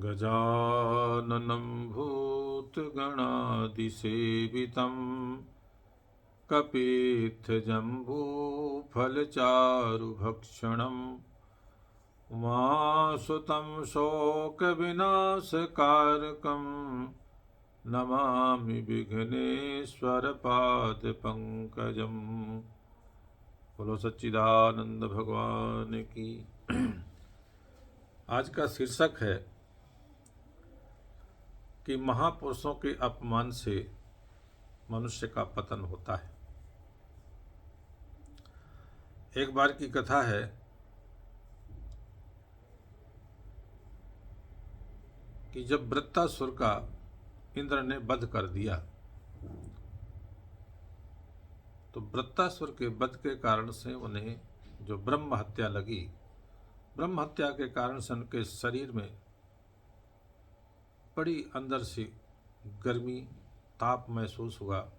गजाननं भूतगणादिसेवितं कपित्थजम्बूफलचारुभक्षणम् उमासुतं शोकविनाशकारकं नमामि विघ्नेश्वरपादपङ्कजम्। बोलो सच्चिदानंद भगवान की। आज का शीर्षक है कि महापुरुषों के अपमान से मनुष्य का पतन होता है। एक बार की कथा है कि जब वृत्तासुर का इंद्र ने वध कर दिया तो वृत्तासुर के वध के कारण से उन्हें जो ब्रह्म हत्या लगी, ब्रह्म हत्या के कारण से उनके शरीर में बड़ी अंदर से गर्मी ताप महसूस हुआ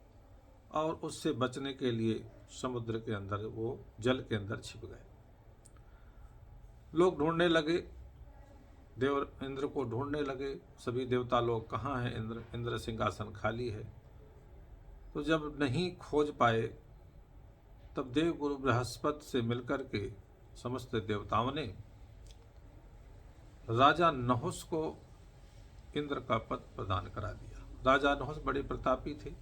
और उससे बचने के लिए समुद्र के अंदर, वो जल के अंदर छिप गए। लोग ढूंढने लगे, देव इंद्र को ढूंढने लगे। सभी देवता लोग कहाँ हैं इंद्र, इंद्र सिंहासन खाली है। तो जब नहीं खोज पाए तब देव गुरु बृहस्पति से मिलकर के समस्त देवताओं ने राजा नहुस को इंद्र का पद प्रदान करा दिया। राजा नहुस बड़े प्रतापी थे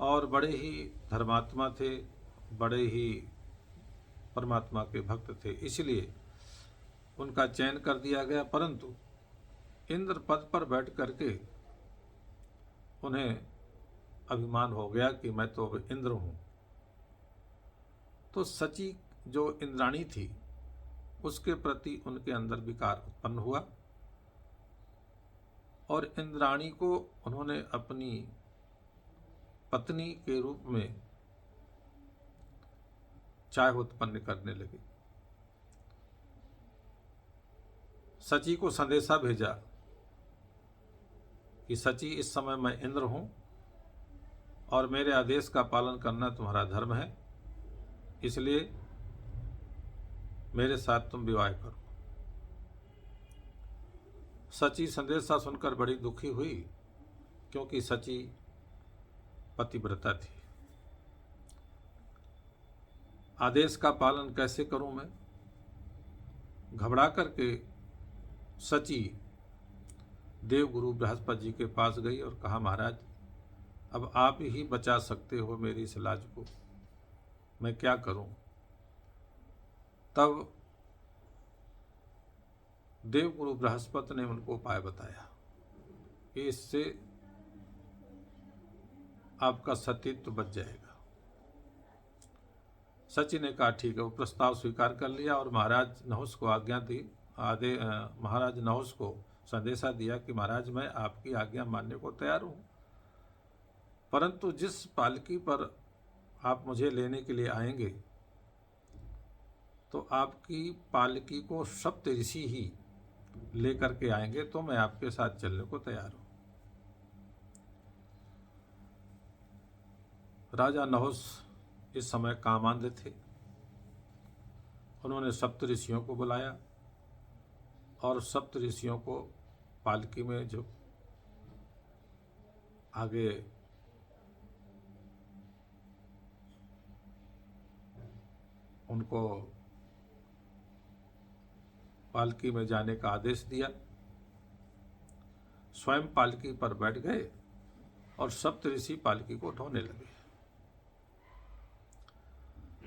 और बड़े ही धर्मात्मा थे, बड़े ही परमात्मा के भक्त थे, इसलिए उनका चयन कर दिया गया। परंतु इंद्र पद पर बैठ करके उन्हें अभिमान हो गया कि मैं तो अब इंद्र हूँ। तो सची जो इंद्राणी थी उसके प्रति उनके अंदर विकार उत्पन्न हुआ और इंद्राणी को उन्होंने अपनी पत्नी के रूप में चाह उत्पन्न करने लगे। सची को संदेशा भेजा कि सची, इस समय मैं इंद्र हूं और मेरे आदेश का पालन करना तुम्हारा धर्म है, इसलिए मेरे साथ तुम विवाह करो। सची संदेशा सुनकर बड़ी दुखी हुई, क्योंकि सची पतिव्रता थी। आदेश का पालन कैसे करूं मैं? घबरा करके सची देव गुरु बृहस्पति जी के पास गई और कहा, महाराज अब आप ही बचा सकते हो मेरी इस लाज को, मैं क्या करूं? तब देव गुरु बृहस्पति ने उनको उपाय बताया कि इससे आपका सतीत्व बच जाएगा। सची ने कहा ठीक है, वो प्रस्ताव स्वीकार कर लिया और महाराज नहुस को आज्ञा दी। महाराज नहुस को संदेशा दिया कि महाराज मैं आपकी आज्ञा मानने को तैयार हूँ, परंतु जिस पालकी पर आप मुझे लेने के लिए आएंगे तो आपकी पालकी को सप्त ऋषि ही लेकर के आएंगे, तो मैं आपके साथ चलने को तैयार हूँ। राजा नहुस इस समय कामांध थे। उन्होंने सप्त ऋषियों को बुलाया और सप्त ऋषियों को पालकी में जो आगे उनको पालकी में जाने का आदेश दिया। स्वयं पालकी पर बैठ गए और सप्त ऋषि पालकी को ढोने लगे।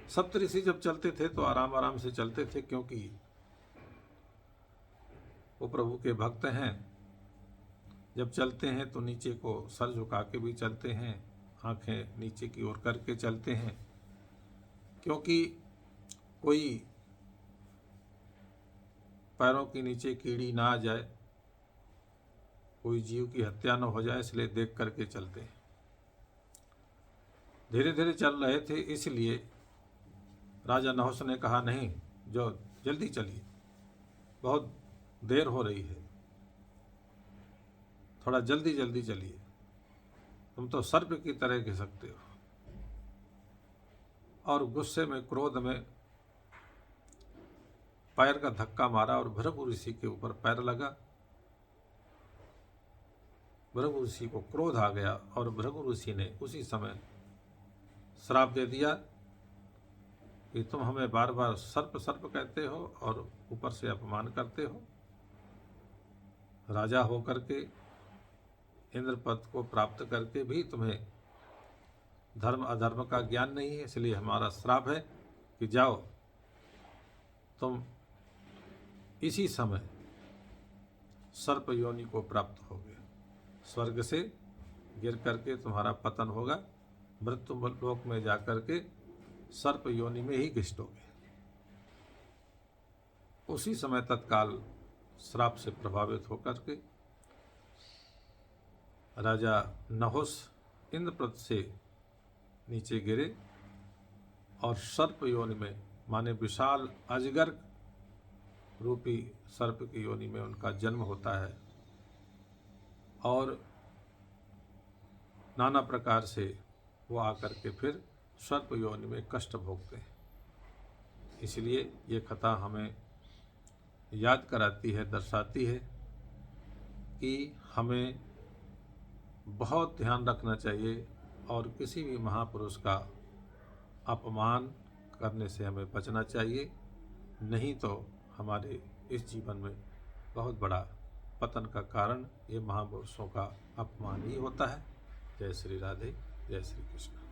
सप्त ऋषि जब चलते थे तो आराम आराम से चलते थे, क्योंकि वो प्रभु के भक्त हैं। जब चलते हैं तो नीचे को सर झुका के भी चलते हैं, आंखें नीचे की ओर करके चलते हैं, क्योंकि कोई पैरों के नीचे कीड़ी ना आ जाए, कोई जीव की हत्या न हो जाए, इसलिए देख करके चलते हैं। धीरे धीरे चल रहे थे, इसलिए राजा नहुस ने कहा नहीं, जो जल्दी चलिए, बहुत देर हो रही है, थोड़ा जल्दी जल्दी चलिए, तुम तो सर्प की तरह घिसकते हो। और गुस्से में, क्रोध में पैर का धक्का मारा और भृगु ऋषि के ऊपर पैर लगा भृगु ऋषि को क्रोध आ गया और भृगु ऋषि ने उसी समय श्राप दे दिया कि तुम हमें बार बार सर्प सर्प कहते हो और ऊपर से अपमान करते हो। राजा होकर के, इंद्र पद को प्राप्त करके भी तुम्हें धर्म अधर्म का ज्ञान नहीं है, इसलिए हमारा श्राप है कि जाओ तुम इसी समय सर्प योनि को प्राप्त होगे, स्वर्ग से गिर करके तुम्हारा पतन होगा, मृत्यु लोक में जाकर के सर्प योनि में ही घिसटोगे। उसी समय तत्काल श्राप से प्रभावित होकर के राजा नहुस इंद्रप्रस्थ से नीचे गिरे और सर्प योनि में, माने विशाल अजगर रूपी सर्प की योनि में उनका जन्म होता है और नाना प्रकार से वो आकर के फिर सर्प योनि में कष्ट भोगते हैं। इसलिए ये कथा हमें याद कराती है, दर्शाती है कि हमें बहुत ध्यान रखना चाहिए और किसी भी महापुरुष का अपमान करने से हमें बचना चाहिए, नहीं तो हमारे इस जीवन में बहुत बड़ा पतन का कारण ये महापुरुषों का अपमान ही होता है। जय श्री राधे, जय श्री कृष्ण।